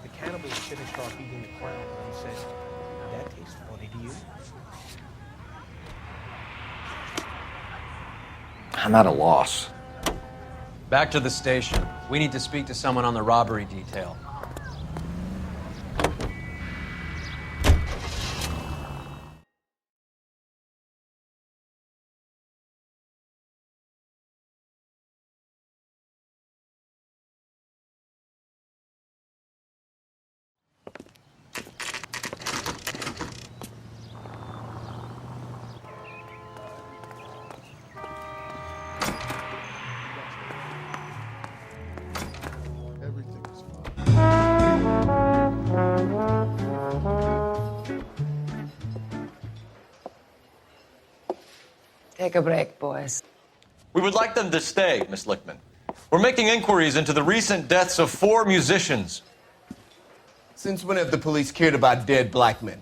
The cannibals finished off eating the crown, and he said, "That tastes funny to you?" I'm at a loss. Back to the station. We need to speak to someone on the robbery detail. Take a break, boys. We would like them to stay, Miss Lichtman. We're making inquiries into the recent deaths of 4 musicians. Since when have the police cared about dead black men?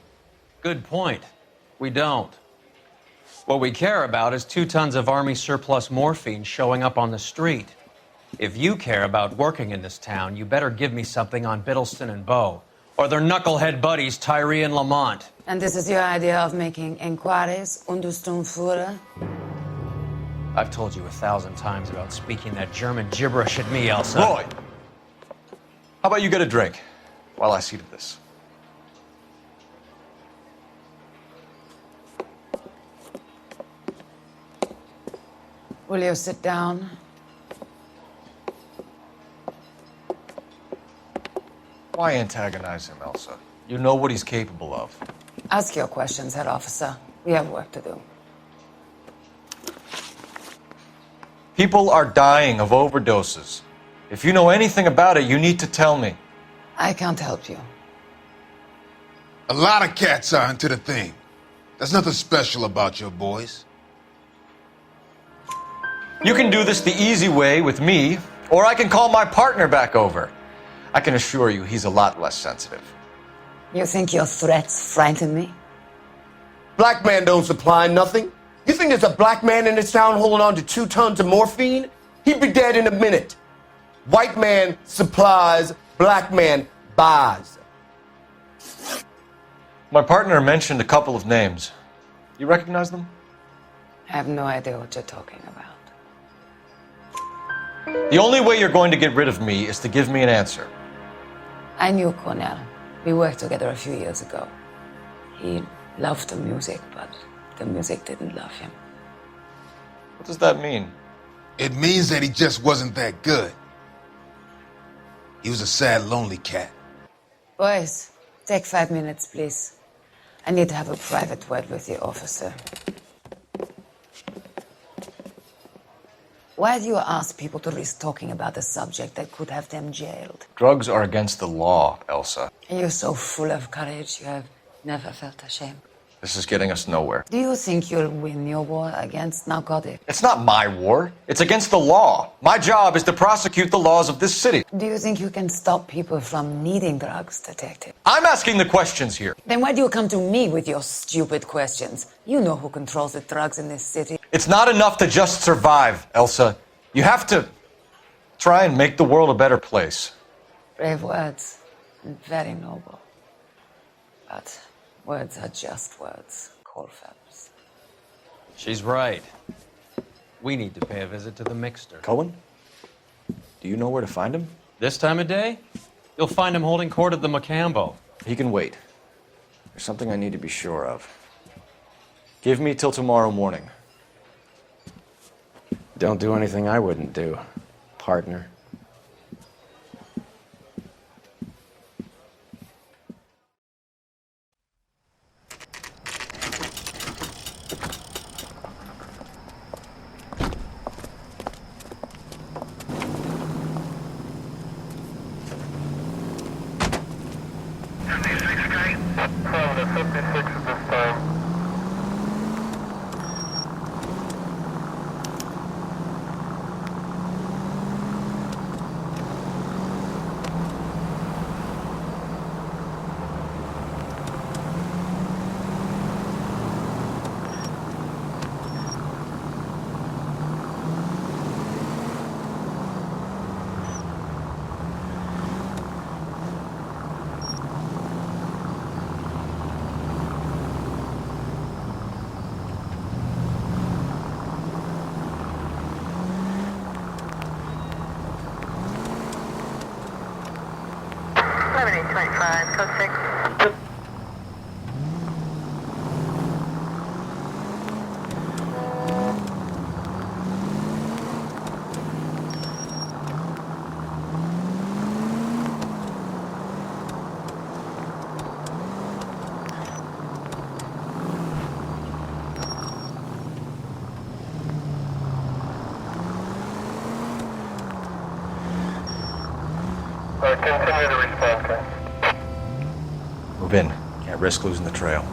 Good point. We don't. What we care about is 2 tons of Army surplus morphine showing up on the street. If you care about working in this town, you better give me something on Biddleston and Bow, or their knucklehead buddies Tyree and Lamont. And this is your idea of making inquiries, Untersturmführer? I've told you 1,000 times about speaking that German gibberish at me, Elsa. Roy! How about you get a drink while I see to this? Will you sit down? Why antagonize him, Elsa? You know what he's capable of. Ask your questions, Head Officer. We have work to do. People are dying of overdoses. If you know anything about it, you need to tell me. I can't help you. A lot of cats are into the thing. There's nothing special about your boys. You can do this the easy way with me, or I can call my partner back over. I can assure you he's a lot less sensitive. You think your threats frighten me? Black man don't supply nothing. You think there's a black man in this town holding on to 2 tons of morphine? He'd be dead in a minute. White man supplies, black man buys. My partner mentioned a couple of names. You recognize them? I have no idea what you're talking about. The only way you're going to get rid of me is to give me an answer. I knew Cornell. We worked together a few years ago. He loved the music, but the music didn't love him. What does that mean? It means that he just wasn't that good. He was a sad, lonely cat. Boys, take 5 minutes, please. I need to have a private word with the officer. Why do you ask people to risk talking about a subject that could have them jailed? Drugs are against the law, Elsa. And you're so full of courage, you have never felt ashamed. This is getting us nowhere. Do you think you'll win your war against narcotics? It's not my war. It's against the law. My job is to prosecute the laws of this city. Do you think you can stop people from needing drugs, Detective? I'm asking the questions here. Then why do you come to me with your stupid questions? You know who controls the drugs in this city. It's not enough to just survive, Elsa. You have to try and make the world a better place. Brave words, and very noble. But words are just words, Colfax. She's right. We need to pay a visit to the Mixter. Cohen? Do you know where to find him? This time of day, you'll find him holding court at the Macambo. He can wait. There's something I need to be sure of. Give me till tomorrow morning. Don't do anything I wouldn't do, partner. 7825, code 6. Continue to respond, sir. Move in. Can't risk losing the trail.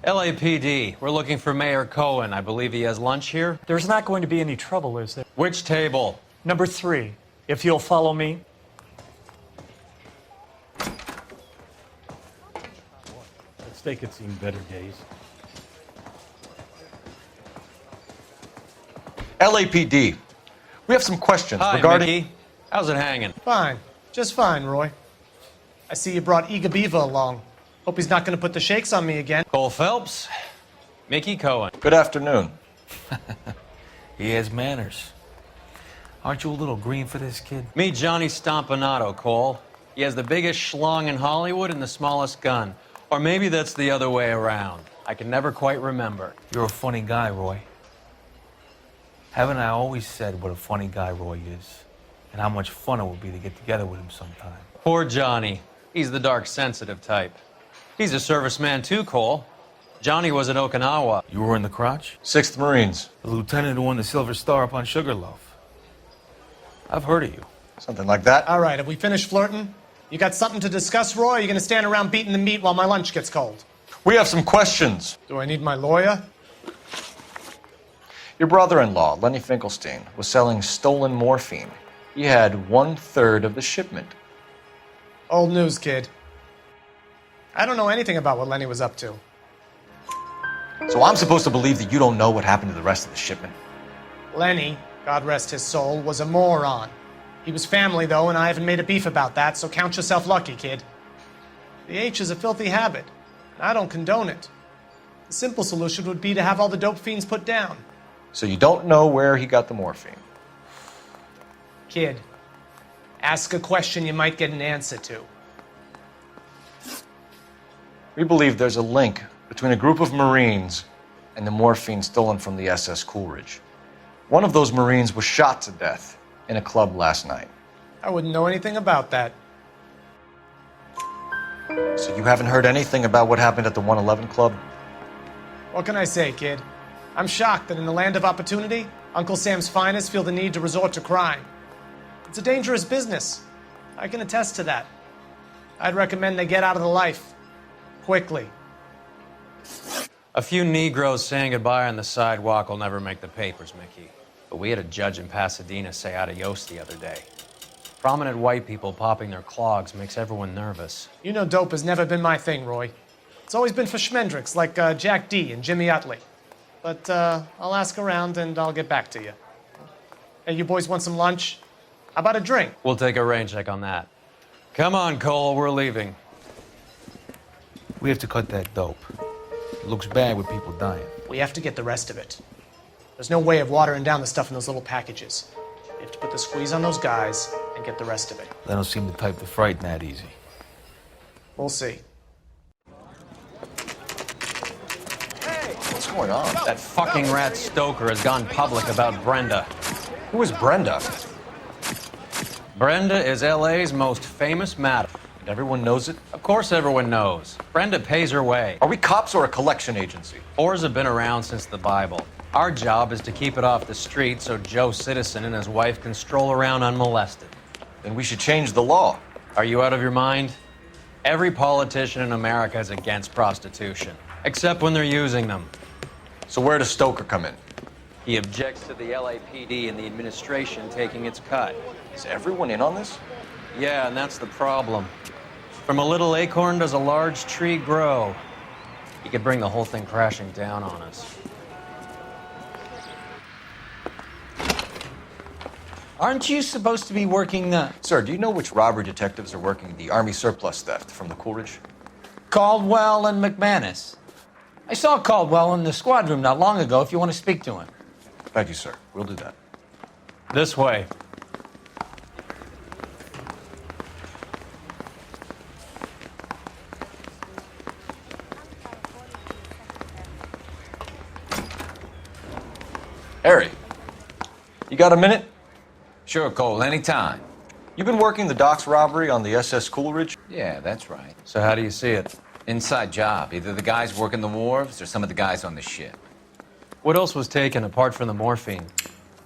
LAPD, we're looking for Mayor Cohen. I believe he has lunch here. There's not going to be any trouble, is there? Which table? Number 3, if you'll follow me. Let's take it seen better days. LAPD, we have some questions Hi, regarding... Mickey. How's it hanging? Fine. Just fine, Roy. I see you brought Iga Beaver along. Hope he's not going to put the shakes on me again. Cole Phelps, Mickey Cohen. Good afternoon. He has manners. Aren't you a little green for this kid? Meet Johnny Stompanato, Cole. He has the biggest schlong in Hollywood and the smallest gun. Or maybe that's the other way around. I can never quite remember. You're a funny guy, Roy. Haven't I always said what a funny guy Roy is? And how much fun it would be to get together with him sometime? Poor Johnny. He's the dark, sensitive type. He's a serviceman too, Cole. Johnny was at Okinawa. You were in the crotch? 6th Marines. The lieutenant who won the Silver Star up on Sugarloaf. I've heard of you. Something like that. All right, have we finished flirting? You got something to discuss, Roy? Or are you going to stand around beating the meat while my lunch gets cold? We have some questions. Do I need my lawyer? Your brother-in-law, Lenny Finkelstein, was selling stolen morphine. He had 1/3 of the shipment. Old news, kid. I don't know anything about what Lenny was up to. So I'm supposed to believe that you don't know what happened to the rest of the shipment? Lenny, God rest his soul, was a moron. He was family, though, and I haven't made a beef about that, so count yourself lucky, kid. The H is a filthy habit, and I don't condone it. The simple solution would be to have all the dope fiends put down. So you don't know where he got the morphine? Kid, ask a question you might get an answer to. We believe there's a link between a group of Marines and the morphine stolen from the SS Coolidge. One of those Marines was shot to death in a club last night. I wouldn't know anything about that. So you haven't heard anything about what happened at the 111 Club? What can I say, kid? I'm shocked that in the land of opportunity, Uncle Sam's finest feel the need to resort to crime. It's a dangerous business. I can attest to that. I'd recommend they get out of the life. Quickly. A few Negroes saying goodbye on the sidewalk will never make the papers, Mickey. But we had a judge in Pasadena say adios the other day. Prominent white people popping their clogs makes everyone nervous. You know dope has never been my thing, Roy. It's always been for schmendricks like Jack D and Jimmy Utley. But I'll ask around and I'll get back to you. Hey, you boys want some lunch? How about a drink? We'll take a rain check on that. Come on, Cole, we're leaving. We have to cut that dope. It looks bad with people dying. We have to get the rest of it. There's no way of watering down the stuff in those little packages. We have to put the squeeze on those guys and get the rest of it. They don't seem the type to frighten that easy. We'll see. What's going on? That fucking rat Stoker has gone public about Brenda. Who is Brenda? Brenda is LA's most famous madam. And everyone knows it? Of course everyone knows. Brenda pays her way. Are we cops or a collection agency? Whores have been around since the Bible. Our job is to keep it off the street so Joe Citizen and his wife can stroll around unmolested. Then we should change the law. Are you out of your mind? Every politician in America is against prostitution, except when they're using them. So where does Stoker come in? He objects to the LAPD and the administration taking its cut. Is everyone in on this? Yeah, and that's the problem. From a little acorn does a large tree grow. He could bring the whole thing crashing down on us. Aren't you supposed to be working the... Sir, do you know which robbery detectives are working the Army surplus theft from the Coolidge? Caldwell and McManus? I saw Caldwell in the squad room not long ago if you want to speak to him. Thank you, sir. We'll do that. This way. Harry, you got a minute? Sure, Cole, anytime. You've been working the docks robbery on the SS Coolidge? Yeah, that's right. So how do you see it? Inside job. Either the guys working the wharves or some of the guys on the ship. What else was taken apart from the morphine?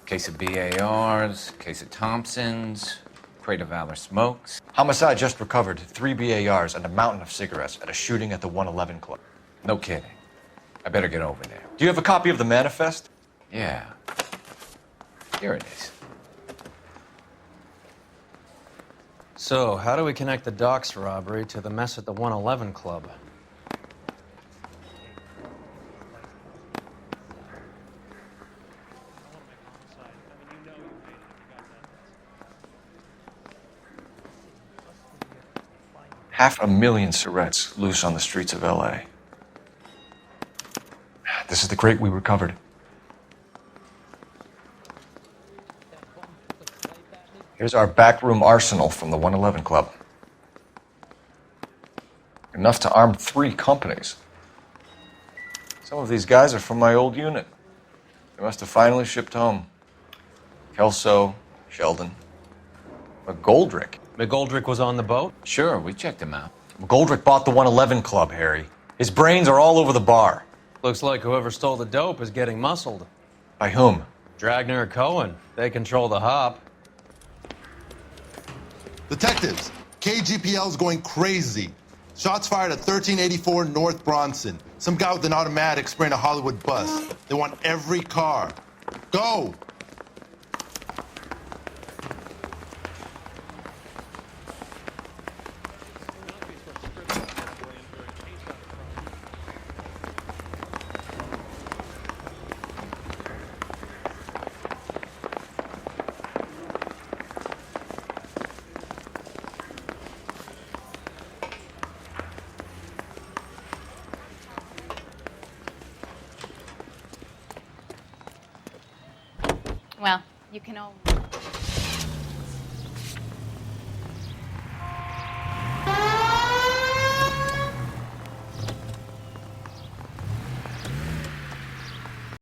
Case of BARs, case of Thompsons, crate of Valor smokes. Homicide just recovered 3 BARs and a mountain of cigarettes at a shooting at the 111 Club. No kidding. I better get over there. Do you have a copy of the manifest? Yeah. Here it is. So, how do we connect the docks robbery to the mess at the 111 Club? $500,000 cigarettes loose on the streets of LA. This is the crate we recovered. Here's our backroom arsenal from the 111 Club. Enough to arm 3 companies. Some of these guys are from my old unit. They must have finally shipped home. Kelso, Sheldon, McGoldrick. McGoldrick was on the boat? Sure, we checked him out. McGoldrick bought the 111 Club, Harry. His brains are all over the bar. Looks like whoever stole the dope is getting muscled. By whom? Dragner or Cohen. They control the hop. Detectives, KGPL's going crazy. Shots fired at 1384 North Bronson. Some guy with an automatic spraying a Hollywood bus. They want every car. Go! Well, you can all...